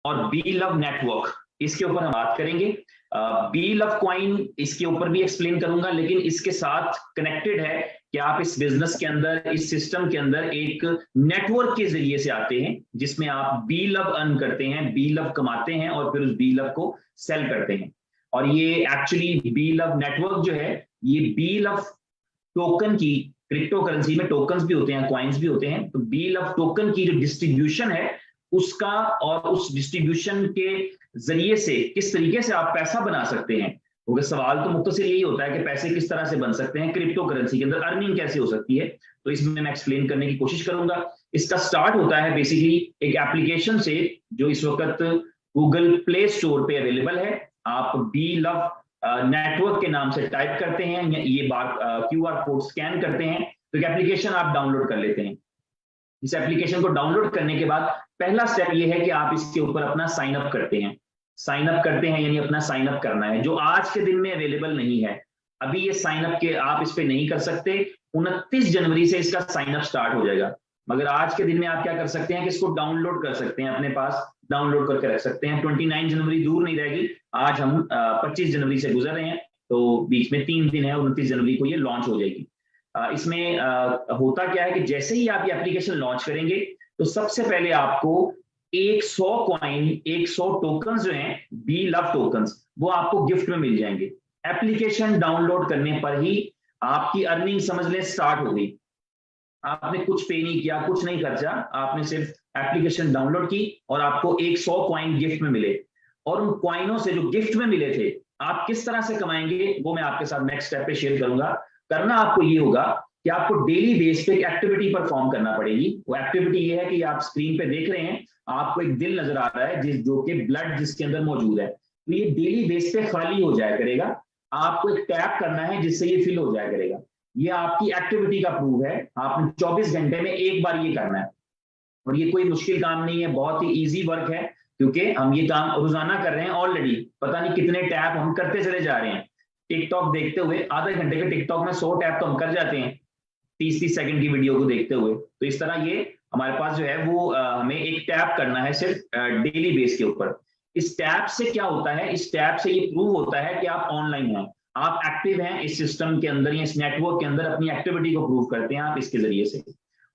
और B love network, इसके ऊपर हम बात करेंगे। बी लव कॉइन इसके ऊपर भी एक्सप्लेन करूंगा, लेकिन इसके साथ कनेक्टेड है कि आप इस बिजनेस के अंदर, इस सिस्टम के अंदर एक नेटवर्क के जरिए से आते हैं, जिसमें आप बी लव अर्न करते हैं, बी लव कमाते हैं और फिर उस बी लव को सेल करते हैं। और ये एक्चुअली बी लव नेटवर्क जो है, ये बी लव टोकन की, क्रिप्टो करेंसी में टोकन्स भी होते हैं, कॉइन्स भी होते हैं, तो बी लव टोकन की जो डिस्ट्रीब्यूशन है उसका, और उस डिस्ट्रीब्यूशन के जरिए से किस तरीके से आप पैसा बना सकते हैं। क्योंकि सवाल तो मुख्तसर यही होता है कि पैसे किस तरह से बन सकते हैं, क्रिप्टो करेंसी के अंदर अर्निंग कैसे हो सकती है, तो इसमें मैं एक्सप्लेन करने की कोशिश करूंगा। इसका स्टार्ट होता है बेसिकली एक एप्लीकेशन से, जो इस वक्त गूगल प्ले स्टोर पे अवेलेबल है। आप बी लव नेटवर्क के नाम से टाइप करते हैं, ये बार QR कोड स्कैन करते हैं, तो एक एप्लीकेशन आप डाउनलोड कर लेते हैं। इस एप्लीकेशन को डाउनलोड करने के बाद पहला स्टेप ये है कि आप इसके ऊपर अपना साइन अप करते हैं। साइन अप करते हैं यानी अपना साइन अप करना है, जो आज के दिन में अवेलेबल नहीं है। अभी ये साइन अप के आप इस पे नहीं कर सकते, 29 जनवरी से इसका साइन अप स्टार्ट हो जाएगा। मगर आज के दिन में आप क्या कर सकते हैं कि इसको डाउनलोड कर सकते हैं, अपने पास डाउनलोड करके रख सकते हैं। 29 जनवरी दूर नहीं रहेगी, आज हम 25 जनवरी से गुजर रहे हैं, तो बीच में 3 दिन है, 29 जनवरी को ये लॉन्च हो जाएगी। इसमें होता क्या है कि जैसे ही आप ये एप्लीकेशन लॉन्च करेंगे, तो सबसे पहले आपको 100 कॉइन, 100 टोकन जो हैं, बी लव टोकन्स, वो आपको गिफ्ट में मिल जाएंगे। एप्लीकेशन डाउनलोड करने पर ही आपकी अर्निंग समझ लें स्टार्ट हो गई। आपने कुछ पे नहीं किया, कुछ नहीं खर्चा, आपने सिर्फ एप्लीकेशन डाउनलोड की और आपको 100 कॉइन गिफ्ट में मिले। और उन कॉइनों से जो गिफ्ट में मिले थे, आप किस तरह से कमाएंगे वो मैं आपके साथ नेक्स्ट स्टेप पे शेयर करूंगा। करना आपको ये होगा कि आपको डेली बेस पे एक एक्टिविटी परफॉर्म करना पड़ेगी। वो एक्टिविटी ये है कि आप स्क्रीन पे देख रहे हैं, आपको एक दिल नजर आ रहा है जो कि ब्लड जिसके अंदर मौजूद है, तो ये डेली बेस पे खाली हो जाया करेगा। आपको एक टैप करना है जिससे ये फिल हो जाया करेगा। ये आपकी एक्टिविटी का प्रूफ है। आपने 24 घंटे में एक बार ये करना है, और ये कोई मुश्किल काम नहीं है, बहुत ही इजी वर्क है, क्योंकि हम ये काम रोजाना कर रहे हैं ऑलरेडी। पता नहीं कितने टैप हम करते चले जा रहे हैं। टिकटॉक देखते हुए आधे घंटे के टिकटॉक में 100 टैप तो हम कर जाते हैं 30-30 सेकंड की वीडियो को देखते हुए। तो इस तरह ये हमारे पास जो है वो हमें एक टैप करना है सिर्फ डेली बेस के ऊपर। इस टैप से क्या होता है, इस टैप से ये प्रूव होता है कि आप ऑनलाइन हैं, आप एक्टिव हैं इस सिस्टम के अंदर या इस नेटवर्क के अंदर, अपनी एक्टिविटी को प्रूव करते हैं आप इसके जरिए से।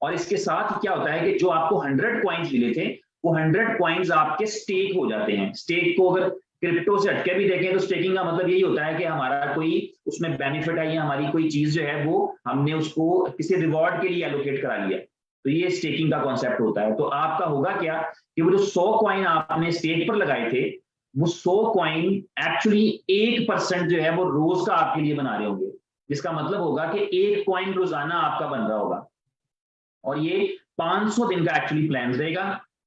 और इसके साथ क्या होता है कि जो आपको 100 कॉइन्स मिले थे, वो 100 कॉइन्स आपके स्टेक हो जाते हैं। स्टेक को अगर क्रिप्टो से हटके भी देखें तो स्टेकिंग का मतलब यही होता है कि हमारा कोई उसमें बेनिफिट है, या हमारी कोई चीज जो है वो हमने उसको किसी रिवॉर्ड के लिए एलोकेट करा लिया, तो ये स्टेकिंग का कॉन्सेप्ट होता है। तो आपका होगा क्या कि वो जो 100 कॉइन आपने स्टेक पर लगाए थे, वो 100 कॉइन एक्चुअली 1% जो है वो रोज का आपके लिए बना रहे होंगे, जिसका मतलब होगा कि 1 कॉइन रोजाना आपका बन रहा होगा। और ये 500 दिन का एक्चुअली प्लान रहेगा।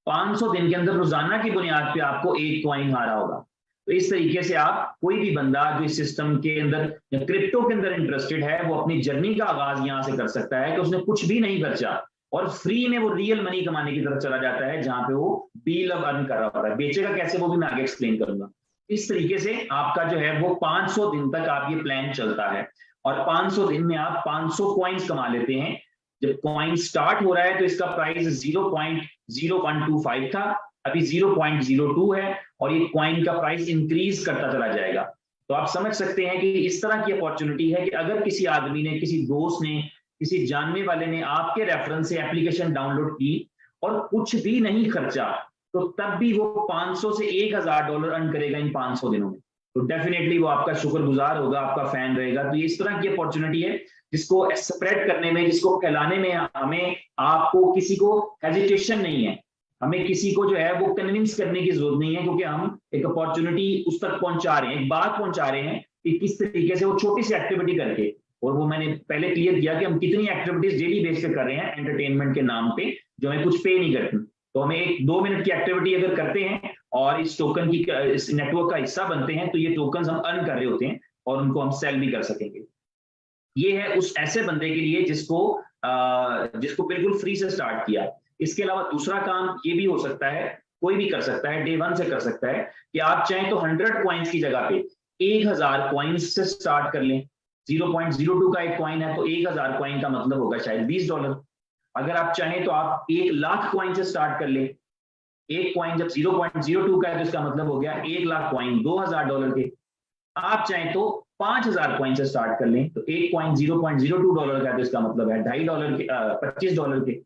500 दिन के अंदर रोजाना की बुनियाद पे आपको 1 कॉइन आ रहा होगा। तो इस तरीके से आप, कोई भी बंदा जो इस सिस्टम के अंदर या क्रिप्टो के अंदर इंटरेस्टेड है, वो अपनी जर्नी का आगाज यहां से कर सकता है कि उसने कुछ भी नहीं खर्चा और फ्री में वो रियल मनी कमाने की तरफ चला जाता है, जहां पे वो बी लव अर्न कर रहा होता है। बेचेगा कैसे वो भी मैं आगे एक्सप्लेन करूंगा। इस तरीके से आपका जो है वो 500 दिन तक आप ये प्लान चलता है, और 500 दिन में आप 500 कॉइन्स कमा लेते हैं। जब कॉइन स्टार्ट हो रहा है तो इसका प्राइस 0.0125 था, अभी 0.02 है, और ये कॉइन का प्राइस इंक्रीज करता चला जाएगा। तो आप समझ सकते हैं कि इस तरह की अपॉर्चुनिटी है कि अगर किसी आदमी ने, किसी दोस्त ने, किसी जानने वाले ने आपके रेफरेंस से एप्लीकेशन डाउनलोड की और कुछ भी नहीं खर्चा, तो तब भी वो 500 से $1000 अर्न करेगा इन 500 दिनों में। तो डेफिनेटली वो आपका शुक्रगुजार होगा, आपका फैन रहेगा। तो ये इस तरह की अपॉर्चुनिटी है जिसको स्प्रेड करने में, जिसको फैलाने में हमें, आपको किसी को हेजिटेशन नहीं है, हमें किसी को जो है वो कन्विंस करने की जरूरत नहीं है, क्योंकि हम एक अपॉर्चुनिटी उस तक पहुंचा रहे हैं, एक बात पहुंचा रहे हैं कि किस तरीके से वो छोटी सी एक्टिविटी करके, और वो मैंने पहले क्लियर किया कि हम कितनी एक्टिविटीज डेली बेस पे कर रहे हैं एंटरटेनमेंट के नाम पे, जो हमें कुछ पे नहीं करती। तो हमें एक 2 मिनट की एक्टिविटी अगर करते हैं और इस टोकन की, इस नेटवर्क का हिस्सा बनते हैं, तो ये टोकन हम अर्न कर रहे होते हैं और उनको हम सेल भी कर सकेंगे। ये है उस ऐसे बंदे के लिए जिसको बिल्कुल फ्री से स्टार्ट किया। इसके अलावा दूसरा काम ये भी हो सकता है, कोई भी कर सकता है, डे 1 से कर सकता है, कि आप चाहें तो 100 कॉइन्स की जगह पे 1000 कॉइन्स से स्टार्ट कर लें। 0.02 का एक कॉइन है, तो 1000 कॉइन का मतलब होगा शायद $20। अगर आप चाहें तो आप 1 लाख कॉइन से स्टार्ट कर लें। एक कॉइन जब 0.02 का है तो इसका मतलब हो गया 1 लाख कॉइन $2000 के। आप चाहें तो 5000 कॉइन से स्टार्ट कर लें, तो एक कॉइन $0.02 का है तो इसका मतलब है $2.5 के, $25 के,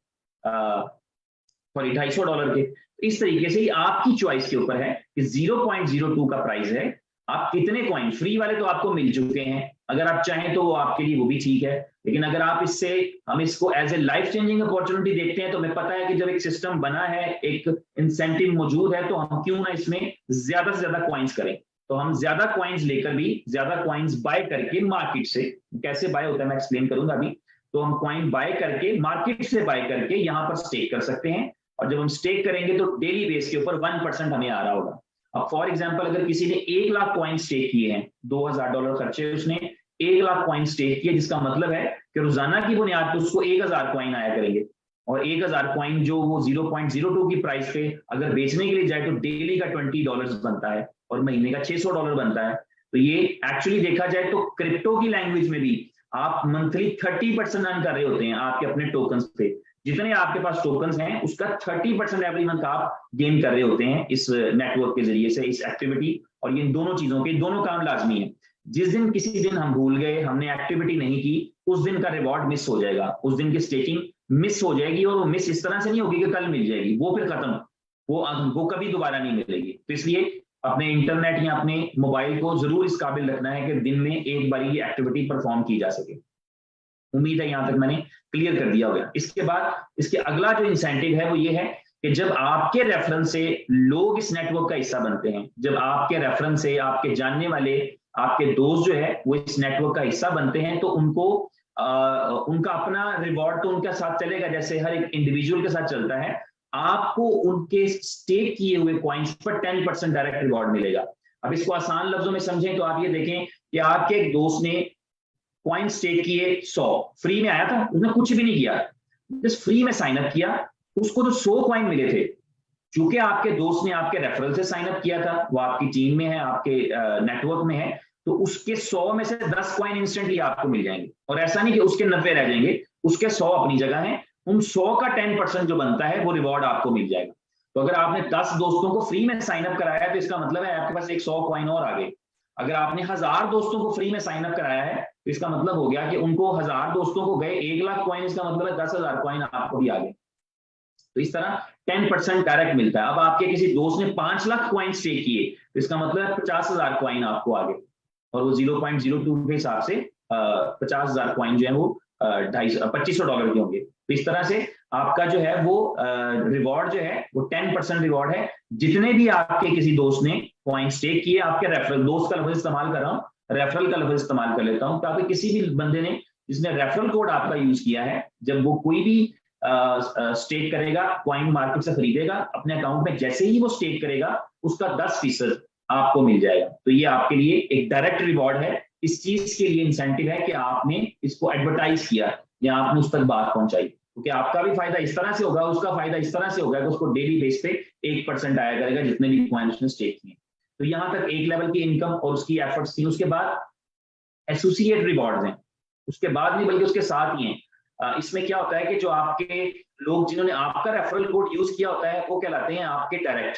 सॉरी $250 के। इस तरीके से आपकी चॉइस के ऊपर है कि 0.02 का प्राइस है, आप कितने कॉइन, फ्री वाले तो आपको मिल चुके हैं, अगर आप चाहें तो वो आपके लिए वो भी ठीक है, लेकिन अगर आप इससे हम इसको as a life changing opportunity देखते हैं तो हमें पता है कि जब एक सिस्टम बना है, एक इंसेंटिव मौजूद है, तो हम क्यों ना इसमें ज्यादा से ज्यादा कॉइन्स करें। तो हम ज्यादा कॉइन्स लेकर भी ज्यादा कॉइन्स बाय करके मार्केट से, कैसे बाय होता है मैं एक्सप्लेन करूंगा अभी, तो हम कॉइन बाय करके मार्केट से बाय करके यहां पर स्टेक कर सकते हैं, और जब हम स्टेक करेंगे तो डेली बेस के ऊपर 1% हमें आ रहा होगा। अब फॉर एग्जांपल अगर किसी ने 1 लाख कॉइन स्टेक किए हैं, $2000 खर्चे, उसने 1 लाख कॉइन स्टेक किया, जिसका मतलब है कि रोजाना की बुनियाद पर उसको 1000 कॉइन आया करेंगे, और 1000 कॉइन जो वो 0.02 की प्राइस पे अगर बेचने के लिए जाए तो डेली का $20 बनता है और महीने का $600 बनता है। तो ये एक्चुअली देखा जाए तो क्रिप्टो की लैंग्वेज में भी आप मंथली 30% अर्न कर रहे होते हैं आपके अपने टोकन्स पे, जितने आपके पास टोकन्स हैं उसका 30% एवरी मंथ आप गेन कर रहे होते हैं इस नेटवर्क के जरिए से, इस एक्टिविटी, और ये दोनों चीजों के दोनों काम लाजमी है। जिस दिन किसी दिन हम भूल गए, हमने एक्टिविटी नहीं की, उस दिन का रिवॉर्ड मिस हो जाएगा, उस दिन की स्टेकिंग मिस हो जाएगी, और वो मिस इस तरह से नहीं होगी कि कल मिल जाएगी, वो फिर खत्म, वो कभी दोबारा नहीं मिलेगी। तो इसलिए अपने इंटरनेट या अपने मोबाइल को जरूर इस काबिल रखना है कि दिन में एक बार ये एक्टिविटी परफॉर्म की जा सके। उम्मीद है यहां तक मैंने क्लियर कर दिया होगा। इसके बाद इसके अगला जो इंसेंटिव है वो ये है कि जब आपके रेफरेंस से लोग इस नेटवर्क का हिस्सा बनते हैं, जब आपके रेफरेंस से आपके जानने वाले, आपके दोस्त जो है वो इस नेटवर्क का हिस्सा बनते हैं, तो उनको उनका अपना रिवॉर्ड तो उनके साथ चलेगा, जैसे हर एक इंडिविजुअल के साथ चलता है, आपको उनके स्टेक किए हुए कॉइन्स पर 10% डायरेक्ट रिवॉर्ड मिलेगा। अब इसको आसान लफ्जों में समझें तो आप ये देखें कि आपके एक दोस्त ने कॉइन स्टेक किए 100, फ्री में आया था, उसने कुछ भी नहीं किया, बस फ्री में साइन अप किया, उसको तो 100 कॉइन मिले थे। क्योंकि आपके दोस्त ने आपके रेफरल से साइन अप किया था, वो आपकी टीम में है, आपके नेटवर्क में है, तो उसके 100 में से 10 कॉइन इंस्टेंटली आपको मिल जाएंगे, और ऐसा नहीं कि उसके 90 रह जाएंगे, उसके 100 अपनी जगह है, उन 100 का 10% जो बनता है वो रिवॉर्ड आपको मिल जाएगा। तो अगर आपने 10 दोस्तों को फ्री में साइन अप कराया है तो इसका मतलब है आपके पास एक 100 कॉइन और आ गए। अगर आपने 1000 दोस्तों को फ्री में साइन अप कराया है तो इसका मतलब हो गया कि उनको 1000 दोस्तों को गए 1 लाख कॉइन, इसका मतलब है 10,000 कॉइन आपको भी आ गए। तो इस तरह 10% डायरेक्ट मिलता है। अब आपके किसी दोस्त ने 5 लाख कॉइन स्टेक किए तो इसका मतलब है 50,000 कॉइन आपको आ गए, और वो 0.02 के हिसाब से 50,000 कॉइन जो है वो $2500 के होंगे। तो इस तरह से आपका जो है वो रिवॉर्ड जो है वो 10% रिवॉर्ड है, जितने भी आपके किसी दोस्त ने कॉइन स्टेक किए, आपके रेफरल, दोस्त का लफ्ज इस्तेमाल कर रहा हूँ, रेफरल का लफ्ज इस्तेमाल कर लेता हूँ, ताकि किसी भी बंदे ने जिसने रेफरल कोड आपका यूज किया है, जब वो कोई भी स्टेक करेगा, कॉइन मार्केट से खरीदेगा, अपने अकाउंट में जैसे ही वो स्टेक करेगा उसका 10% आपको मिल जाएगा। तो ये आपके लिए एक डायरेक्ट रिवॉर्ड है, इस चीज के लिए इंसेंटिव है कि आपने इसको एडवर्टाइज किया या आपने उस तक बात पहुंचाई, क्योंकि आपका भी फायदा इस तरह से होगा, उसका फायदा इस तरह से होगा कि उसको डेली बेस पे 1% आया करेगा जितने भी कॉइन उसने स्टेक किए। तो यहां तक एक लेवल की इनकम और उसकी एफर्ट्स थी। उसके बाद एसोसिएट रिवॉर्ड्स हैं, उसके बाद नहीं बल्कि उसके साथ ही हैं। इसमें क्या होता है कि जो आपके लोग जिन्होंने आपका रेफरल कोड यूज किया होता है वो कहलाते हैं आपके डायरेक्ट,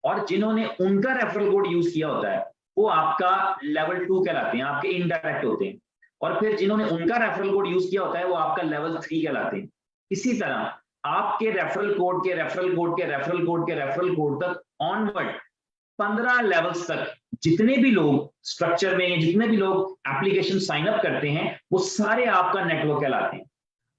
और जिन्होंने उनका रेफरल कोड यूज किया होता है वो आपका लेवल 2 कहलाते हैं, आपके इनडायरेक्ट होते हैं, और फिर जिन्होंने उनका रेफरल कोड यूज किया होता है वो आपका लेवल 3 कहलाते हैं। इसी तरह आपके रेफरल कोड के रेफरल कोड के रेफरल कोड के रेफरल कोड तक ऑनवर्ड 15 लेवल्स तक जितने भी लोग स्ट्रक्चर में, जितने भी लोग एप्लीकेशन साइन अप करते हैं वो सारे आपका नेटवर्क कहलाते हैं।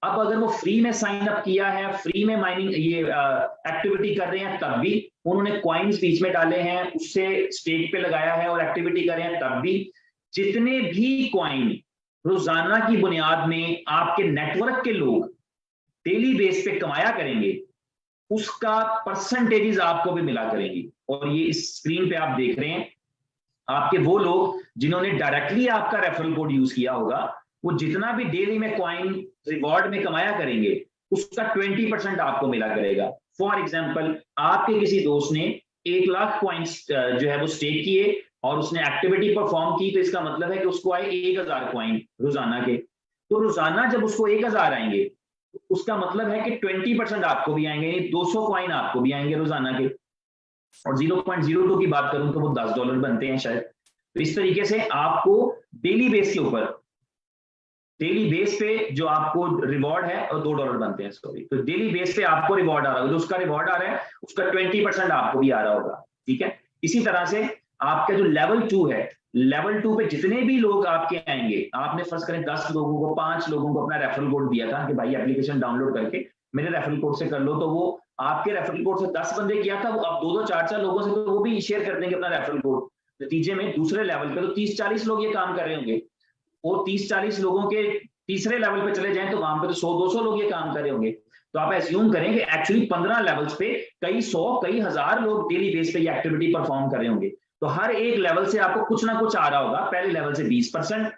अब अगर वो फ्री में साइन अप किया है, फ्री में माइनिंग ये एक्टिविटी कर रहे हैं, तब भी उन्होंने कॉइन्स बीच में डाले हैं, उससे स्टेक पे लगाया है और एक्टिविटी कर रहे हैं, तब भी जितने भी कॉइन रोजाना की बुनियाद में आपके नेटवर्क के लोग डेली बेस पे कमाया करेंगे, उसका परसेंटेजेस आपको भी मिला करेंगी। और ये इस स्क्रीन पे आप देख रहे हैं, आपके वो लोग जिन्होंने डायरेक्टली आपका रेफरल कोड यूज किया होगा, वो जितना भी डेली में कॉइन रिवॉर्ड में कमाया करेंगे उसका 20% आपको मिला करेगा। फॉर एग्जांपल आपके किसी दोस्त ने 1 लाख कॉइन्स जो है वो स्टेक किए और उसने एक्टिविटी परफॉर्म की, तो इसका मतलब है कि उसको आए 1000 कॉइन रोजाना के। तो रोजाना जब उसको 1000 आएंगे उसका मतलब है कि 20% आपको भी आएंगे, 200 कॉइन आपको भी आएंगे रोजाना के, और 0.02 की बात करूं तो वो $10 बनते हैं शायद। तो इस तरीके से आपको डेली बेस के ऊपर, डेली बेस पे जो आपको रिवॉर्ड है, और $2 बनते हैं सॉरी, तो डेली बेस पे आपको रिवॉर्ड आ रहा होगा, जो उसका रिवॉर्ड आ रहा है उसका 20% आपको भी आ रहा होगा, ठीक है। इसी तरह से आपका जो लेवल 2 है, लेवल 2 पे जितने भी लोग आपके आएंगे, आपने फर्स्ट करें 10 लोगों को, 5 लोगों को अपना रेफरल कोड दिया था कि भाई एप्लीकेशन डाउनलोड करके मेरे रेफरल कोड से कर लो, तो वो आपके रेफरल कोड से 10 बंदे किया था, वो अब 2-2 4-4 लोगों से तो वो भी शेयर कर देंगे अपना रेफरल कोड। नतीजे में दूसरे लेवल पे तो 30-40 लोग ये काम कर रहे होंगे, वो 30-40 लोगों के तीसरे लेवल पे चले जाएं तो वहां पे तो 100-200 लोग ये काम कर रहे होंगे। तो आप एज्यूम करें कि एक्चुअली 15 लेवल्स पे कई 100 कई हजार लोग डेली बेस पे ये एक्टिविटी परफॉर्म कर रहे होंगे। तो हर एक लेवल से आपको कुछ ना कुछ आ रहा होगा। पहले लेवल से 20%,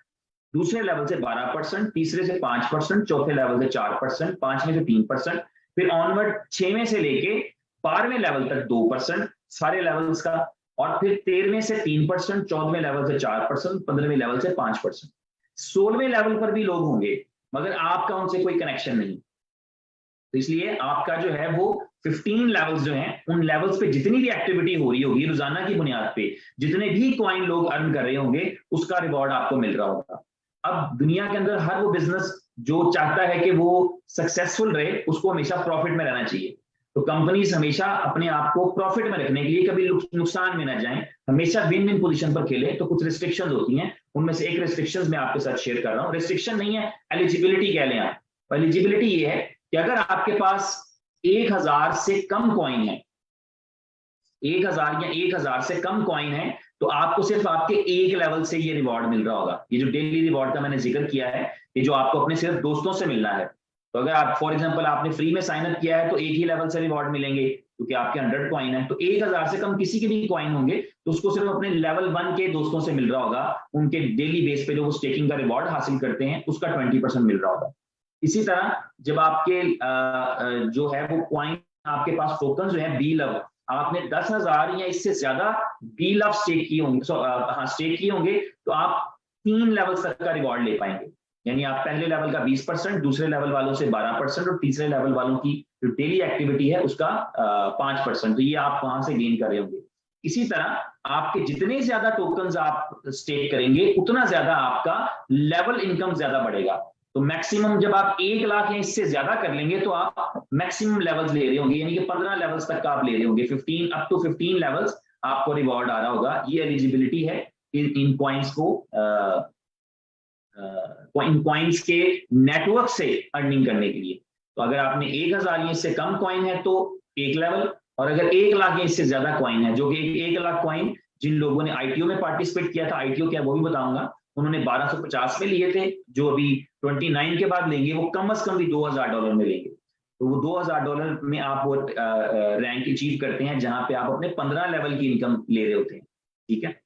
दूसरे लेवल से 12%, तीसरे से 5%, चौथे लेवल से 4%, पांचवें से 3%, फिर ऑनवर्ड 6वें से लेके 12वें लेवल तक 2% सारे लेवल्स का, और फिर 13वें से 3%, 14वें लेवल से 4%, 15वें लेवल से 5%। 16वें लेवल पर भी लोग होंगे मगर आपका उनसे कोई कनेक्शन नहीं, तो इसलिए आपका जो है वो 15 लेवल्स जो हैं, उन लेवल्स पे जितनी भी एक्टिविटी हो रही होगी रोजाना की बुनियाद पे, जितने भी कॉइन लोग अर्न कर रहे होंगे, उसका रिवॉर्ड आपको मिल रहा होगा। अब दुनिया के अंदर हर वो बिजनेस जो चाहता है कि वो सक्सेसफुल रहे, उसको हमेशा प्रॉफिट में रहना चाहिए। तो कंपनीज हमेशा अपने आप को प्रॉफिट में रखने के लिए कभी नुकसान में ना जाएं, हमेशा विन विन पोजीशन पर खेलें। तो कुछ रिस्ट्रिक्शंस होती हैं, उनमें से एक रिस्ट्रिक्शंस मैं आपके साथ शेयर कर रहा हूं। रिस्ट्रिक्शन नहीं है, एलिजिबिलिटी कह लें आप। एलिजिबिलिटी ये है कि अगर आपके पास 1000 से कम कॉइन है, 1000 या 1000 से कम कॉइन है, तो आपको सिर्फ आपके एक लेवल से ये रिवॉर्ड मिल रहा होगा। ये जो डेली रिवॉर्ड का मैंने जिक्र किया है, ये जो आपको अपने सिर्फ दोस्तों से मिलना है। तो अगर आप फॉर एग्जांपल आपने फ्री में साइन अप किया है तो एक ही लेवल से रिवॉर्ड मिलेंगे क्योंकि आपके 100 कॉइन है। तो 1000 से कम किसी के भी कॉइन होंगे तो उसको सिर्फ अपने लेवल 1 के दोस्तों से मिल रहा होगा। उनके डेली बेस पे जो वो स्टेकिंग का रिवॉर्ड हासिल करते हैं उसका 20% मिल रहा होगा। इसी तरह जब आपके जो है वो कॉइन, आपके पास टोकन जो है बी लव, आपने 10,000 या इससे ज्यादा बी लव स्टेक किए होंगे, स्टेक किए होंगे, तो आप 3 लेवल तक का रिवॉर्ड ले पाएंगे। यानी आप पहले लेवल का 20%, दूसरे लेवल वालों से 12%, और तीसरे लेवल वालों की जो डेली एक्टिविटी है उसका 5%। तो ये आप वहां से गेन कर रहे होंगे। इसी तरह आपके जितने ज्यादा टोकन्स आप स्टेक करेंगे उतना ज्यादा आपका लेवल इनकम ज्यादा बढ़ेगा। तो मैक्सिमम जब आप 1 लाख या इससे ज्यादा कर लेंगे तो आप मैक्सिमम लेवल्स ले रहे होंगे, यानी कि 15 लेवल्स तक का आप ले रहे होंगे। 15 अप टू 15 लेवल्स आपको रिवॉर्ड आ रहा होगा। ये एलिजिबिलिटी है इन कॉइन्स को, इन कॉइन्स के नेटवर्क से अर्निंग करने के लिए। तो अगर आपने 1000 या इससे कम कॉइन है तो एक लेवल, और अगर 1 लाख या इससे ज्यादा कॉइन है, जो कि 1 लाख कॉइन जिन लोगों ने आईटीओ में पार्टिसिपेट किया था, आईटीओ क्या वो भी बताऊंगा, उन्होंने 1250 में लिए थे, जो अभी 29 के बाद लेंगे वो कम से कम भी $2000 में लेंगे। तो वो $2000 में आप वो रैंक अचीव करते हैं जहां पे आप अपने 15 लेवल की इनकम ले रहे होते हैं, ठीक है।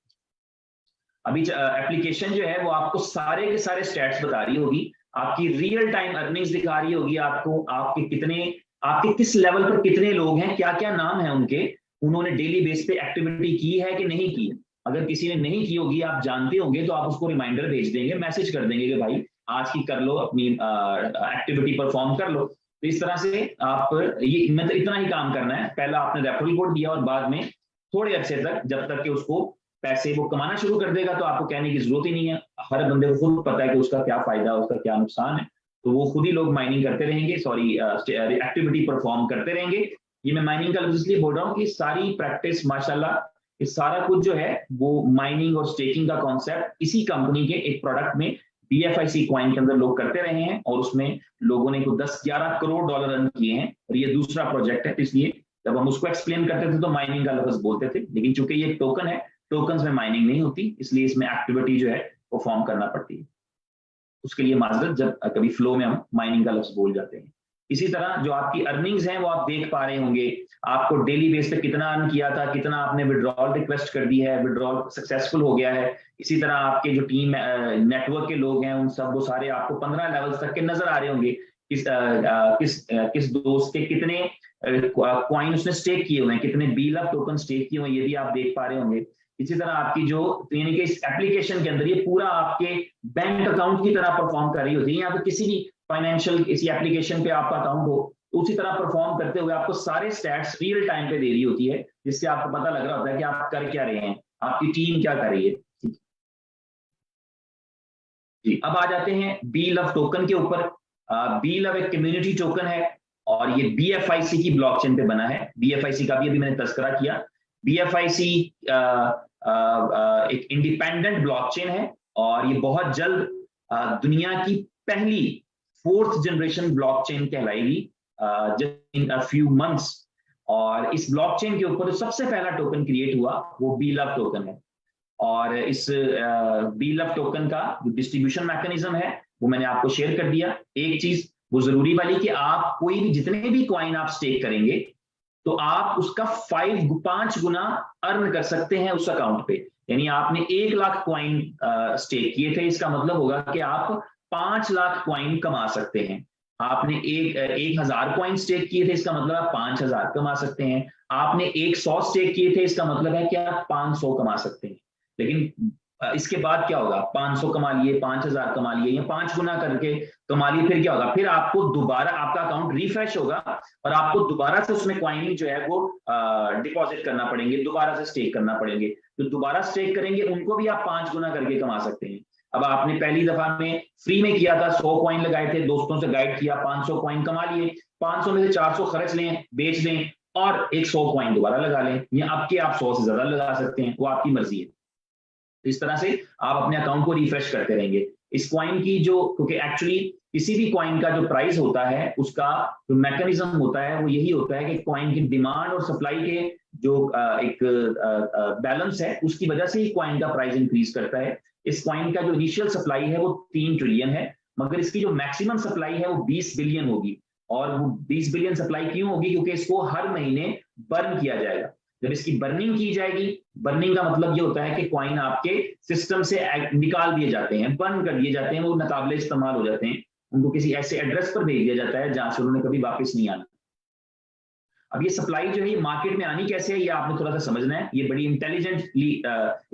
अभी एप्लीकेशन जो है वो आपको सारे के सारे स्टैट्स बता रही होगी, आपकी रियल टाइम अर्निंग्स दिखा रही होगी आपको, आपके किस लेवल पर कितने लोग हैं, क्या क्या नाम है उनके, उन्होंने डेली बेस पे एक्टिविटी की है कि नहीं की। अगर किसी ने नहीं की होगी, आप जानते होंगे, तो आप उसको रिमाइंडर भेज देंगे, मैसेज कर देंगे कि भाई आज की कर लो, अपनी एक्टिविटी परफॉर्म कर लो। तो इस तरह से आप ये मतलब इतना ही काम करना है, पहला आपने रेफरल कोड दिया और बाद में थोड़े अरसे तक, जब तक कि उसको पैसे वो कमाना शुरू कर देगा तो आपको कहने की जरूरत ही नहीं है। हर बंदे को खुद पता है कि उसका क्या फायदा है, उसका क्या नुकसान है, तो वो खुद ही लोग माइनिंग करते रहेंगे, सॉरी एक्टिविटी परफॉर्म करते रहेंगे। ये मैं माइनिंग का लफ्ज इसलिए बोल रहा हूँ कि सारी प्रैक्टिस माशाल्लाह, ये सारा कुछ जो है वो माइनिंग और स्टेकिंग का कॉन्सेप्ट इसी कंपनी के एक प्रोडक्ट में BFIC कॉइन के अंदर लोग करते रहे हैं, और उसमें लोगों ने 10-11 करोड़ डॉलर अर्न किए हैं। और ये दूसरा प्रोजेक्ट है, इसलिए जब हम उसको एक्सप्लेन करते थे तो माइनिंग का लफ्ज बोलते थे, लेकिन चूंकि ये टोकन है, टोकन्स में माइनिंग नहीं होती, इसलिए इसमें एक्टिविटी जो है परफॉर्म करना पड़ती है। उसके लिए माजरत जब कभी फ्लो में हम माइनिंग का लफ्ज बोल जाते हैं। इसी तरह जो आपकी अर्निंग्स हैं वो आप देख पा रहे होंगे, आपको डेली बेस पे कितना अर्न किया था, कितना आपने विड्रॉल रिक्वेस्ट कर दी है, विड्रॉल सक्सेसफुल हो गया है। इसी तरह आपके जो टीम नेटवर्क के लोग हैं उन सब वो सारे आपको 15 लेवल्स तक के नजर आ रहे होंगे, किस दोस्त के कितने कॉइन उसने स्टेक किए हुए हैं, कितने BLUF टोकन स्टेक किए हुए हैं, ये भी आप देख पा रहे होंगे। इसी तरह आपकी जो यानी कि इस एप्लीकेशन के अंदर ये पूरा आपके बैंक अकाउंट की तरह परफॉर्म कर रही होती है। यहाँ पे किसी भी फाइनेंशियल किसी एप्लीकेशन पे आपका अकाउंट हो, तो उसी तरह परफॉर्म करते हुए आपको सारे स्टैट्स रियल टाइम पे दे रही होती है, जिससे आपको पता लग रहा होता है कि आप कर क्या रहे हैं, आपकी टीम क्या कर रही है। जी, अब आ जाते हैं बी लव टोकन के ऊपर। बी लव एक कम्युनिटी टोकन है और ये BFIC की ब्लॉकचेन पे बना है। BFIC का भी अभी मैंने तस्करा किया। BFIC एक इंडिपेंडेंट ब्लॉकचेन है और ये बहुत जल्द दुनिया की पहली 4th जनरेशन ब्लॉकचेन कहलाएगी just in a few months. और इस ब्लॉकचेन के ऊपर जो सबसे पहला टोकन क्रिएट हुआ वो बी लव टोकन है। और इस बी लव टोकन का जो डिस्ट्रीब्यूशन मैकेनिज्म है वो मैंने आपको शेयर कर दिया। एक चीज वो जरूरी वाली कि आप कोई भी जितने भी कॉइन आप स्टेक करेंगे तो आप उसका 5 गुना अर्न कर सकते हैं उस अकाउंट पे। यानी आपने 1 लाख कॉइन स्टेक किए थे, इसका मतलब होगा कि आप 5 लाख कॉइन कमा सकते हैं। आपने 1000 कॉइन स्टेक किए थे, इसका मतलब आप 5000 कमा सकते हैं। आपने 100 स्टेक किए थे, इसका मतलब है कि आप 500 कमा सकते हैं। लेकिन इसके बाद क्या होगा, 500 कमा लिए, 5000 कमा लिए या 5 गुना करके कमा लिए, फिर क्या होगा, फिर आपको दोबारा आपका अकाउंट रिफ्रेश होगा और आपको दोबारा से उसमें कॉइन जो है वो डिपॉजिट करना पड़ेंगे, दोबारा से स्टेक करना पड़ेंगे। तो दोबारा स्टेक करेंगे उनको भी आप 5 गुना करके कमा सकते हैं। अब आपने पहली दफा में फ्री में किया था, 100 कॉइन लगाए थे, दोस्तों से गाइड किया, 500 कॉइन कमा लिए, 500 में से 400 खर्च लें, बेच दें और एक 100 कॉइन दोबारा लगा लें, या अब के आप 100 से ज्यादा लगा सकते हैं, वो आपकी मर्जी है। इस तरह से आप अपने अकाउंट को रिफ्रेश करते रहेंगे। इस कॉइन की जो, क्योंकि एक्चुअली किसी भी कॉइन का जो प्राइस होता है उसका जो मैकेनिज्म होता है वो यही होता है कि कॉइन की डिमांड और सप्लाई के जो एक बैलेंस है उसकी वजह से ही कॉइन का प्राइस इंक्रीज करता है। इस कॉइन का जो इनिशियल सप्लाई है वो 3 ट्रिलियन है, मगर इसकी जो मैक्सिमम सप्लाई है वो 20 बिलियन होगी। और वो 20 बिलियन सप्लाई क्यों होगी, क्योंकि इसको हर महीने बर्न किया जाएगा। जब इसकी बर्निंग की जाएगी, बर्निंग का मतलब ये होता है कि कॉइन आपके सिस्टम से निकाल दिए जाते हैं, बर्न कर दिए जाते हैं, वो नाकाबिले इस्तेमाल हो जाते हैं, उनको किसी ऐसे एड्रेस पर भेज दिया जाता है जहां से उन्होंने कभी वापस नहीं आना। अब ये सप्लाई जो है ये मार्केट में आनी कैसे है, ये आपने थोड़ा सा समझना है। ये बड़ी इंटेलिजेंटली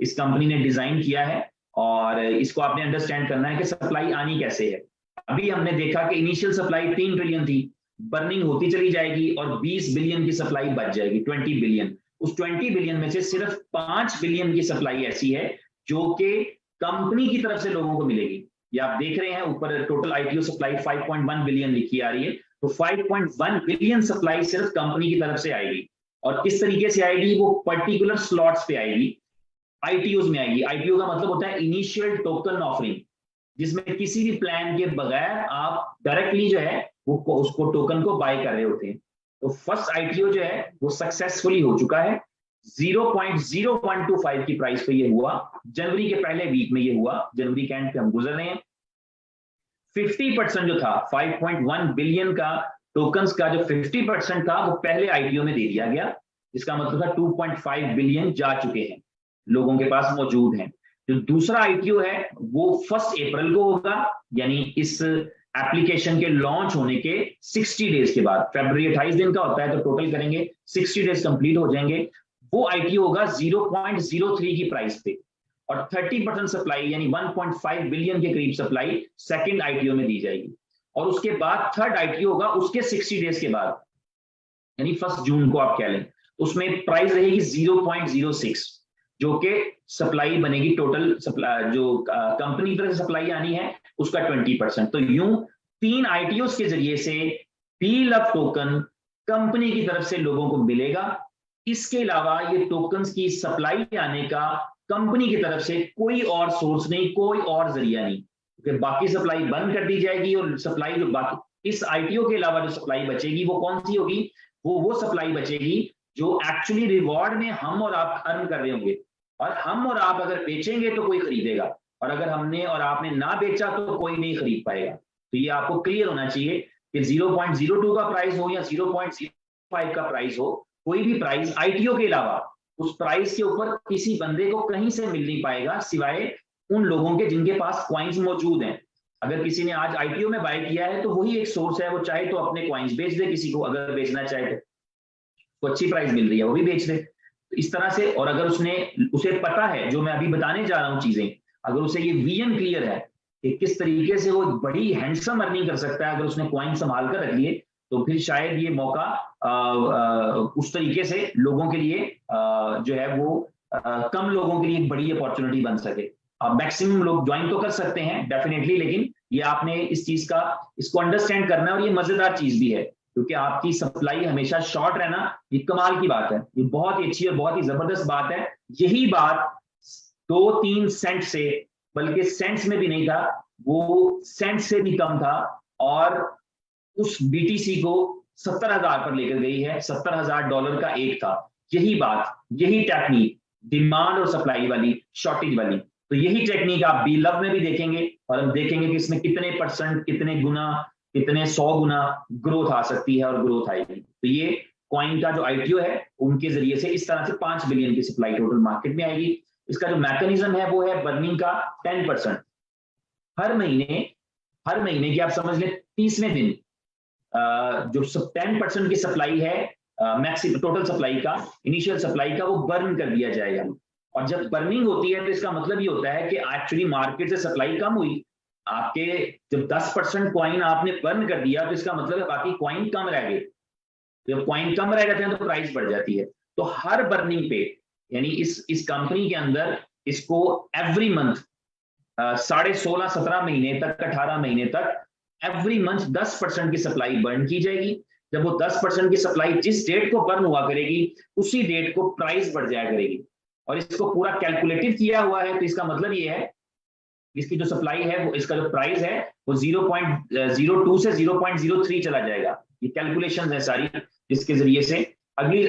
इस कंपनी ने डिजाइन किया है और इसको आपने अंडरस्टैंड करना है कि सप्लाई आनी कैसे है। अभी हमने देखा कि इनिशियल सप्लाई 3 ट्रिलियन थी, बर्निंग होती चली जाएगी और 20 बिलियन की सप्लाई बच जाएगी, 20 बिलियन। उस 20 बिलियन में से सिर्फ 5 बिलियन की सप्लाई ऐसी है जो कि कंपनी की तरफ से लोगों को मिलेगी। ये आप देख रहे हैं ऊपर टोटल आईटीओ सप्लाई 5.1 बिलियन लिखी आ रही है, तो 5.1 बिलियन सप्लाई सिर्फ कंपनी की तरफ से आएगी। और किस तरीके से आएगी, वो पर्टिकुलर स्लॉट्स पे आएगी, आईटीओज में आएगी। आईटीओ का मतलब होता है इनिशियल टोकन ऑफरिंग, जिसमें किसी भी प्लान के बगैर आप डायरेक्टली जो है वो उसको टोकन को बाय कर रहे होते हैं। तो फर्स्ट आईटीओ जो है वो सक्सेसफुली हो चुका है, 0.0125 की प्राइस पे ये हुआ, जनवरी के पहले वीक में ये हुआ, जनवरी के एंड पे हम गुजर रहे हैं। 50% जो था 5.1 बिलियन का टोकन्स का, जो 50% था वो पहले आईटीओ में दे दिया गया, इसका मतलब था 2.5 बिलियन जा चुके हैं, लोगों के पास मौजूद हैं। जो दूसरा आईटीओ है वो 1 अप्रैल को होगा, यानी इस एप्लीकेशन के लॉन्च होने के 60 डेज के बाद। फरवरी 28 दिन का होता है, तो टोटल करेंगे 60 डेज कंप्लीट हो जाएंगे। वो आईटीओ होगा 0.03 की प्राइस पे और 30% सप्लाई यानी 1.5 बिलियन के करीब सप्लाई सेकंड आईटीओ में दी जाएगी। और उसके बाद थर्ड आईटीओ होगा उसके 60 डेज के बाद, यानी 1 जून को आप कह लें, उसमें प्राइस रहेगी 0.06, जो कि सप्लाई बनेगी टोटल सप्लाई जो कंपनी की तरफ से सप्लाई आनी है उसका 20%। तो यूं 3 आईटीओ के जरिए से बी लव टोकन कंपनी की तरफ से लोगों को मिलेगा। इसके अलावा ये टोकन्स की सप्लाई आने का कंपनी की तरफ से कोई और सोर्स नहीं, कोई और जरिया नहीं, क्योंकि बाकी सप्लाई बंद कर दी जाएगी। और सप्लाई जो बाकी इस आईटीओ के अलावा जो सप्लाई बचेगी वो कौन सी होगी, वो सप्लाई बचेगी जो एक्चुअली रिवॉर्ड में हम और आप अर्न कर रहे होंगे। और हम और आप अगर बेचेंगे तो कोई खरीदेगा, और अगर हमने और आपने ना बेचा तो कोई नहीं खरीद पाएगा। तो ये आपको क्लियर होना चाहिए कि 0.02 का प्राइस हो या 0.05 का प्राइस हो, कोई भी प्राइस आईटीओ के अलावा उस प्राइस के ऊपर किसी बंदे को कहीं से मिल नहीं पाएगा, सिवाय उन लोगों के जिनके पास क्वाइंस मौजूद हैं। अगर किसी ने आज आईटीओ में बाय किया है तो वही एक सोर्स है, वो चाहे तो अपने क्वाइंस बेच दे किसी को, अगर बेचना चाहे तो अच्छी प्राइस मिल रही है वो भी बेच दे। इस तरह से, और अगर उसे पता है जो मैं अभी बताने जा रहा हूं चीजें, अगर उसे ये विजन क्लियर है कि किस तरीके से वो बड़ी हैंडसम अर्निंग कर सकता है अगर उसने कॉइन संभाल कर रख लिए, तो फिर शायद ये मौका उस तरीके से लोगों के लिए जो है वो कम लोगों के लिए एक बड़ी अपॉर्चुनिटी बन सके। मैक्सिमम लोग ज्वाइन तो कर सकते हैं डेफिनेटली, लेकिन ये आपने इस चीज का इसको अंडरस्टैंड करना है, और ये मजेदार चीज भी है क्योंकि आपकी सप्लाई हमेशा शॉर्ट रहना ये कमाल की बात है, ये बहुत ही अच्छी और बहुत ही जबरदस्त बात है। यही बात 2-3 सेंट से, बल्कि सेंट्स में भी नहीं था, वो सेंट से भी कम था, और उस बीटीसी को 70,000 पर लेकर गई है। $70,000 का एक था। यही बात, यही टेक्निक, डिमांड और सप्लाई वाली, शॉर्टेज वाली, तो यही टेक्निक आप बी लव में भी देखेंगे, और हम देखेंगे कि इसमें कितने परसेंट, कितने गुना, कितने 100 गुना ग्रोथ आ सकती है और ग्रोथ आएगी। तो ये कॉइन का जो आईपीओ है उनके जरिए से इस तरह से 5 बिलियन की सप्लाई टोटल मार्केट में आएगी। इसका जो मैकेनिज्म है वो है बर्निंग का 10%। हर महीने की आप समझ लें 30वें दिन जो 10% की सप्लाई है मैक्सिमम टोटल सप्लाई का, इनिशियल सप्लाई का, वो बर्न कर दिया जाएगा। और जब बर्निंग होती है तो इसका मतलब ये होता है कि एक्चुअली मार्केट से सप्लाई कम हुई, आपके जब 10% कॉइन आपने बर्न कर दिया तो इसका मतलब है बाकी कॉइन कम रह गए। जब कॉइन कम रह जाते हैं तो प्राइस बढ़ जाती है। तो हर बर्निंग पे, यानी इस कंपनी के अंदर इसको एवरी मंथ 16.5-17 महीने तक, 18 महीने तक एवरी मंथ 10% की सप्लाई बर्न की जाएगी। जब वो 10% की सप्लाई जिस डेट को बर्न हुआ करेगी उसी डेट को प्राइस बढ़ जाया करेगी। और इसको पूरा कैलकुलेटेड किया हुआ है, तो इसका मतलब ये है इसकी जो सप्लाई है वो, इसका जो प्राइस है वो 0.02 से 0.03 चला जाएगा। ये कैलकुलेशंस है सारी, जिसके जरिए से अगली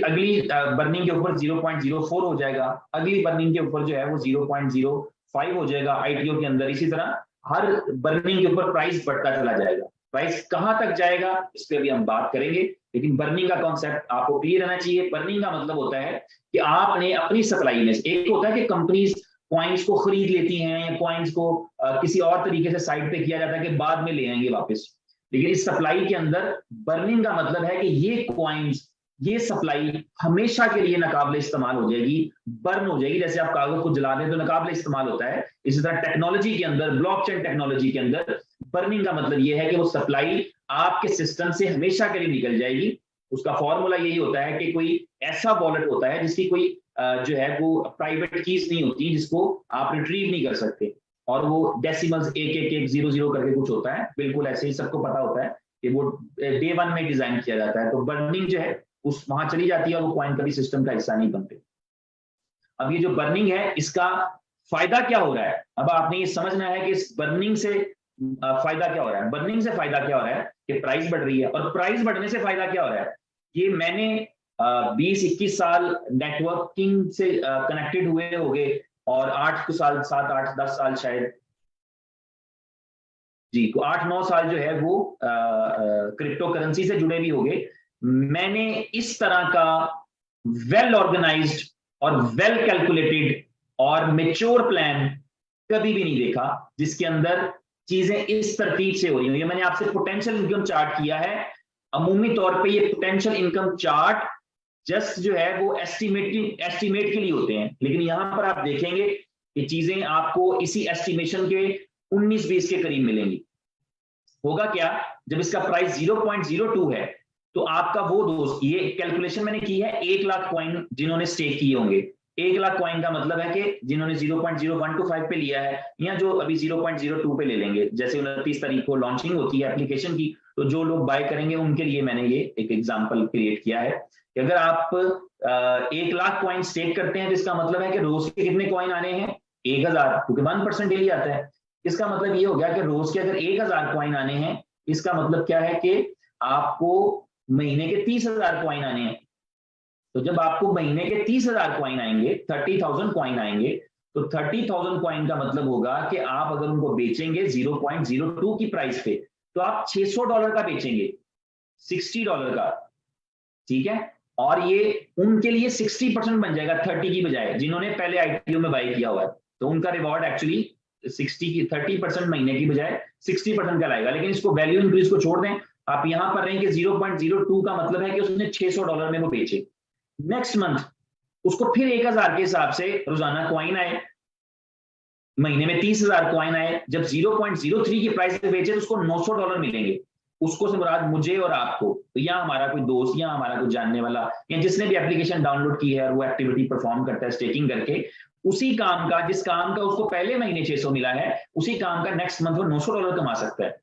बर्निंग के ऊपर 0.04 हो जाएगा, अगली बर्निंग के ऊपर जो है वो 0.05 हो जाएगा आईटीओ के अंदर। इसी तरह हर बर्निंग के ऊपर प्राइस बढ़ता चला जाएगा। प्राइस कहां तक जाएगा इस पर भी हम बात करेंगे, लेकिन बर्निंग का कॉन्सेप्ट आपको क्लियर रहना चाहिए। बर्निंग का मतलब होता है कि आपने अपनी सप्लाई में, एक होता है कि कंपनीज कॉइन्स को खरीद लेती हैं या कॉइन्स को किसी और तरीके से साइड पे किया जाता है कि बाद में ले आएंगे वापस, लेकिन इस सप्लाई के अंदर बर्निंग का मतलब है कि ये कॉइन्स, ये सप्लाई हमेशा के लिए नाकाबिले इस्तेमाल हो जाएगी, बर्न हो जाएगी। जैसे आप कागज को जला दें तो नाकाबिले इस्तेमाल होता है, इसी तरह टेक्नोलॉजी के अंदर, ब्लॉकचेन टेक्नोलॉजी के अंदर बर्निंग का मतलब यह है कि वो सप्लाई आपके सिस्टम से हमेशा के लिए निकल जाएगी। उसका फॉर्मूला यही होता है कि कोई ऐसा वॉलेट होता है जिसकी कोई जो है वो प्राइवेट कीज नहीं होती, जिसको आप रिट्रीव नहीं कर सकते, और वो डेसिमल्स 11100 करके कुछ होता है, बिल्कुल ऐसे ही सबको पता होता है कि वो डे 1 में डिजाइन किया जाता है। तो बर्निंग जो है उस वहां चली जाती है और वो कॉइन कभी सिस्टम का हिस्सा नहीं बनते। अब ये जो बर्निंग है इसका फायदा क्या हो रहा है, अब आपने ये समझना है कि इस बर्निंग से फायदा क्या हो रहा है। बर्निंग से फायदा क्या हो रहा है कि प्राइस बढ़ रही है, और प्राइस बढ़ने से फायदा क्या हो रहा है, ये मैंने 20-21 साल नेटवर्किंग से कनेक्टेड हुए हो गए, और 8 साल, 7-8-10 साल शायद जी, तो 8-9 साल जो है वो क्रिप्टो करेंसी से जुड़े भी हो गए। मैंने इस तरह का वेल ऑर्गेनाइज्ड और वेल कैलकुलेटेड और मेच्योर प्लान कभी भी नहीं देखा जिसके अंदर चीजें इस तरतीब से हो रही हैं। ये मैंने आपसे पोटेंशियल इनकम चार्ट किया है। अमूमी तौर पे ये पोटेंशियल इनकम चार्ट जस्ट जो है वो एस्टिमेट के लिए होते हैं, लेकिन यहां पर आप देखेंगे कि चीजें आपको इसी एस्टिमेशन के 19-20 के करीब मिलेंगी। होगा क्या, जब इसका प्राइस 0.02 है तो आपका वो दोस्त, ये कैलकुलेशन मैंने की है 1 लाख कॉइन जिन्होंने स्टेक किए होंगे। 1 लाख कॉइन का मतलब है कि जिन्होंने 0.0125 पे लिया है, या जो अभी 0.02 पे ले लेंगे, जैसे 29 तारीख को लॉन्चिंग होती है एप्लीकेशन की, तो जो लोग बाय करेंगे उनके लिए मैंने ये एक एग्जांपल क्रिएट किया है कि अगर आप 1 लाख कॉइन स्टेक करते हैं तो इसका मतलब है कि रोज के कितने कॉइन आने हैं, 1000, क्योंकि 1% डेली आता है। इसका मतलब ये हो गया कि रोज के अगर 1000 कॉइन आने हैं, इसका मतलब क्या है कि आपको महीने के 30,000 कॉइन आने हैं। तो जब आपको महीने के 30,000 कॉइन आएंगे, 30,000 कॉइन आएंगे, तो 30,000 कॉइन का मतलब होगा कि आप अगर उनको बेचेंगे 0.02 की प्राइस पे, तो आप $600 का बेचेंगे, $60 का, ठीक है। और ये उनके लिए 60% बन जाएगा 30 की बजाय, जिन्होंने पहले आईटीओ में बाय किया हुआ है, तो उनका रिवॉर्ड एक्चुअली 30% महीने की बजाय 60% का लाएगा। लेकिन इसको वैल्यू इंक्रीज को छोड़ दें, आप यहां पर रहें कि 0.02 का मतलब है कि उसने $600 में वो बेचे। नेक्स्ट मंथ उसको फिर 1000 के हिसाब से रोजाना कॉइन आए, महीने में 30,000 कॉइन आए, जब 0.03 की प्राइस पे बेचे तो उसको $900 मिलेंगे। उसको से मुराद मुझे और आपको, तो या हमारा कोई दोस्त या हमारा कोई जानने वाला या जिसने भी एप्लीकेशन डाउनलोड की है और वो एक्टिविटी परफॉर्म करता है स्टेकिंग करके, उसी काम का, जिस काम का उसको पहले महीने 600 मिला है, उसी काम का नेक्स्ट मंथ वो $900 कमा सकता है।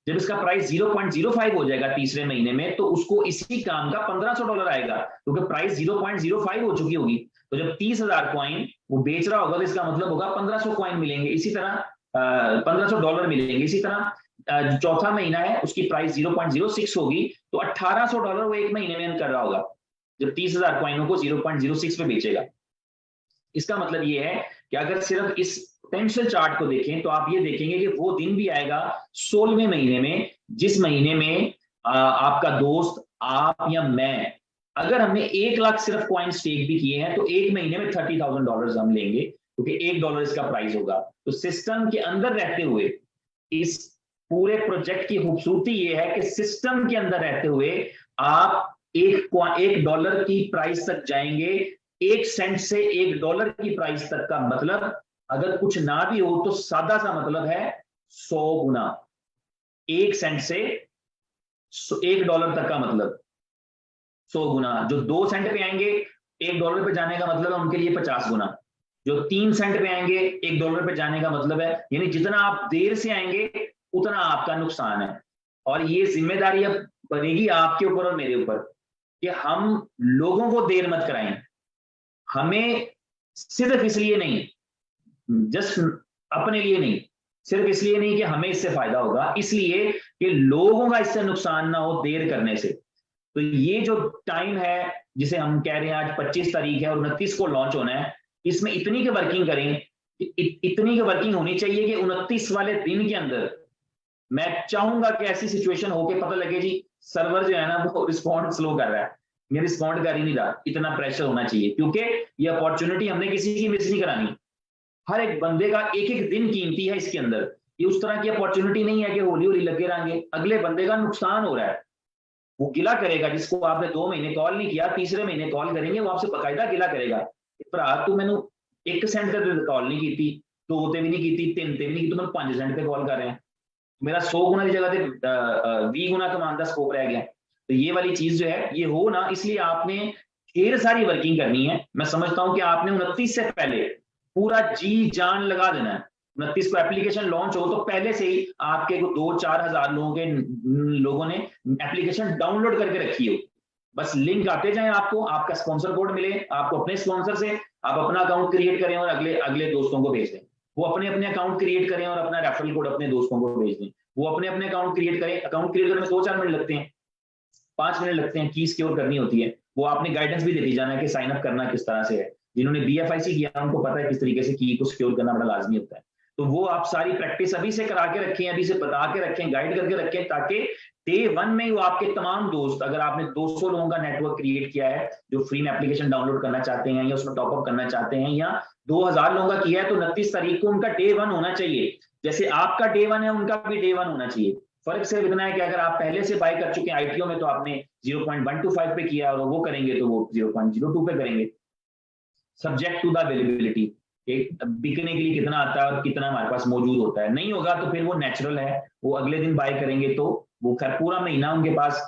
जब इसका प्राइस 0.05 हो जाएगा तीसरे महीने में, तो उसको इसी काम का $1,500 आएगा, क्योंकि प्राइस 0.05 हो चुकी होगी। तो जब 30,000 कॉइन वो बेच रहा होगा तो इसका मतलब होगा 1,500 कॉइन मिलेंगे, इसी तरह $1,500 मिलेंगे। इसी तरह चौथा महीना है, उसकी प्राइस 0.06 होगी, तो $1,800 वो एक महीने में अर्न कर रहा होगा, जब 30,000 कॉइनों को 0.06 पे बेचेगा। इसका मतलब ये है कि अगर सिर्फ इस पोटेंशियल चार्ट को देखें तो आप ये देखेंगे कि वो दिन भी आएगा 16वें महीने में, जिस महीने में आपका दोस्त, आप या मैं, अगर हमने 1 लाख सिर्फ कॉइन स्टेक भी किए हैं तो एक महीने में $30,000 हम लेंगे, क्योंकि $1 इसका प्राइस होगा। तो सिस्टम के अंदर रहते हुए, इस पूरे प्रोजेक्ट की खूबसूरती ये है कि सिस्टम के अंदर रहते हुए आप $1 की प्राइस तक जाएंगे। 1 सेंट से $1 की प्राइस तक का मतलब, अगर कुछ ना भी हो तो सादा सा मतलब है 100 गुना। 1 सेंट से $1 तक का मतलब 100 गुना। जो 2 सेंट पे आएंगे, $1 पे जाने का मतलब है उनके लिए 50 गुना। जो 3 सेंट पे आएंगे, $1 पे जाने का मतलब है, यानी जितना आप देर से आएंगे उतना आपका नुकसान है। और ये जिम्मेदारी अब बनेगी आपके ऊपर और मेरे ऊपर कि हम लोगों को देर मत कराएं। हमें सिर्फ इसलिए नहीं, जस्ट अपने लिए नहीं, सिर्फ इसलिए नहीं कि हमें इससे फायदा होगा, इसलिए कि लोगों का इससे नुकसान ना हो देर करने से। तो ये जो टाइम है जिसे हम कह रहे हैं, आज 25 तारीख है और 29 को लॉन्च होना है, इसमें इतनी की वर्किंग करें, इतनी की वर्किंग होनी चाहिए कि 29 वाले दिन के अंदर मैं चाहूंगा कि ऐसी सिचुएशन हो के पता लगे जी सर्वर जो है ना वो रिस्पॉन्ड स्लो कर रहा है, मैं रिस्पॉन्ड कर ही नहीं रहा। इतना प्रेशर होना चाहिए, क्योंकि ये अपॉर्चुनिटी हमने किसी की मिस नहीं करानी। हर एक बंदे का एक एक दिन कीमती है इसके अंदर। ये उस तरह की अपॉर्चुनिटी नहीं है कि होली होली लगे रहेंगे, अगले बंदे का नुकसान हो रहा है, वो गिला करेगा। जिसको आपने 2 महीने कॉल नहीं किया, तीसरे महीने कॉल करेंगे, वो आपसे बकायदा गिला करेगा, भरा तू मैनू 1 सेंट ते कॉल नहीं की, 2 ते भी नहीं की, 3 ते भी नहीं की, तू मैं 5 सेंट पे कॉल कर रहे हैं, मेरा 100 गुना की जगह पे 20 गुना कमाने का स्कोप रह गया। तो ये वाली चीज जो है ये हो ना, इसलिए आपने ढेर सारी वर्किंग करनी है। मैं समझता हूं कि आपने 29 से पहले पूरा जी जान लगा देना है। 29 को एप्लीकेशन लॉन्च हो तो पहले से ही आपके 2-4 हजार लोगों ने एप्लीकेशन डाउनलोड करके रखी हो। बस लिंक आते जाए आपको, आपका स्पॉन्सर कोड मिले आपको अपने स्पॉन्सर से, आप अपना अकाउंट क्रिएट करें और अगले अगले दोस्तों को भेज दें। वो अपने अपने अकाउंट क्रिएट करें और अपना रेफरल कोड अपने दोस्तों को भेज दें। वो अपने अपने अकाउंट क्रिएट करें। अकाउंट क्रिएट करने में 2-4 मिनट लगते हैं, 5 मिनट लगते हैं, की सिक्योर करनी होती है। वो आपने गाइडेंस भी देती जाना है कि साइन अप करना किस तरह से है। जिन्होंने BFIC किया उनको पता है किस तरीके से की को सिक्योर करना बड़ा लाजमी होता है। तो वो आप सारी प्रैक्टिस अभी से करा के रखें, अभी से बता के रखें, गाइड करके रखें, ताकि डे 1 में ही वो आपके तमाम दोस्त, अगर आपने 200 लोगों का नेटवर्क क्रिएट किया है जो फ्री में एप्लीकेशन डाउनलोड करना चाहते हैं या उसमें टॉपअप करना चाहते हैं, या 2000 लोगों का किया है, तो 29 तारीख को उनका डे 1 होना चाहिए। जैसे आपका डे 1 है उनका भी डे 1 होना चाहिए। फर्क सिर्फ इतना है कि अगर आप पहले से बाय कर चुके हैं IPO में तो आपने 0.125 पे किया, और वो करेंगे तो वो 0.02 पे करेंगे, सब्जेक्ट टू द अवेलेबिलिटी। एक बिकने के लिए कितना आता है और कितना हमारे पास मौजूद होता है। नहीं होगा तो फिर वो नेचुरल है, वो अगले दिन बाय करेंगे तो वो खैर पूरा महीना उनके पास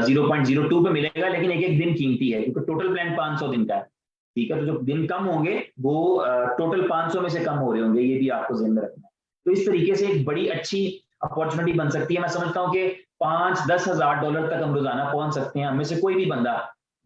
0.02 पे मिलेगा, लेकिन एक एक दिन कीमती है क्योंकि टोटल प्लान 500 दिन का है। ठीक है, तो जो दिन कम होंगे वो टोटल 500 में से कम हो रहे होंगे, ये भी आपको ध्यान में रखना है। तो इस तरीके से एक बड़ी अच्छी अपॉर्चुनिटी बन सकती है। मैं समझता हूँ कि $5-10 हजार तक हम रोजाना पहुंच सकते हैं। हमें से कोई भी बंदा,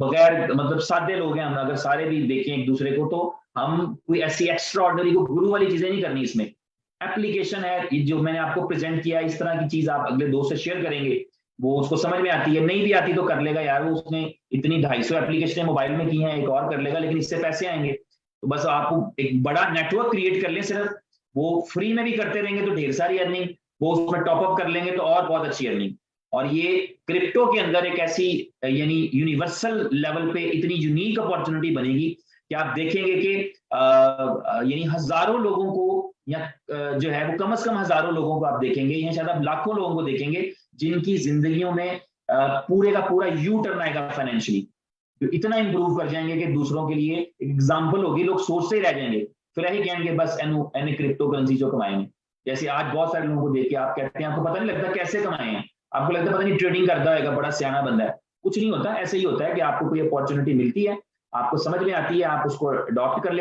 बगैर मतलब सादे लोग हैं हम, अगर सारे भी देखें एक दूसरे को, तो हम कोई ऐसी एक्स्ट्रा ऑर्डनरी को गुरु वाली चीजें नहीं करनी। इसमें एप्लीकेशन है जो मैंने आपको प्रेजेंट किया, इस तरह की चीज आप अगले दोस्त से शेयर करेंगे, वो उसको समझ में आती है, नहीं भी आती तो कर लेगा यार, वो उसने इतनी 250 एप्लीकेशन मोबाइल में की हैं, एक और कर लेगा, लेकिन इससे पैसे आएंगे। तो बस आप एक बड़ा नेटवर्क क्रिएट कर लें, सिर्फ वो फ्री में भी करते रहेंगे तो ढेर सारी अर्निंग, वो उसमें टॉपअप कर लेंगे तो और बहुत अच्छी अर्निंग। और ये क्रिप्टो के अंदर एक ऐसी यानी यूनिवर्सल लेवल पे इतनी यूनिक अपॉर्चुनिटी बनेगी कि आप देखेंगे कि यानी हजारों लोगों को, या जो है वो कम से कम हजारों लोगों को आप देखेंगे, या शायद आप लाखों लोगों को देखेंगे जिनकी जिंदगियों में पूरे का पूरा यू टर्न आएगा फाइनेंशियली। तो इतना इंप्रूव कर जाएंगे कि दूसरों के लिए एग्जाम्पल होगी, लोग सोचते ही रह जाएंगे फिर यही कहेंगे बस एने क्रिप्टो करेंसी जो कमाए हैं। जैसे आज बहुत सारे लोगों को देख के आप कहते हैं आपको पता नहीं लगता कैसे कमाए हैं, आपको लगता है पता नहीं ट्रेडिंग करता होगा, बड़ा सियाना बंदा है। कुछ नहीं होता, ऐसे ही होता है कि आपको कोई अपॉर्चुनिटी मिलती है, आपको समझ में आती है, आप उसको अडॉप्ट कर लेते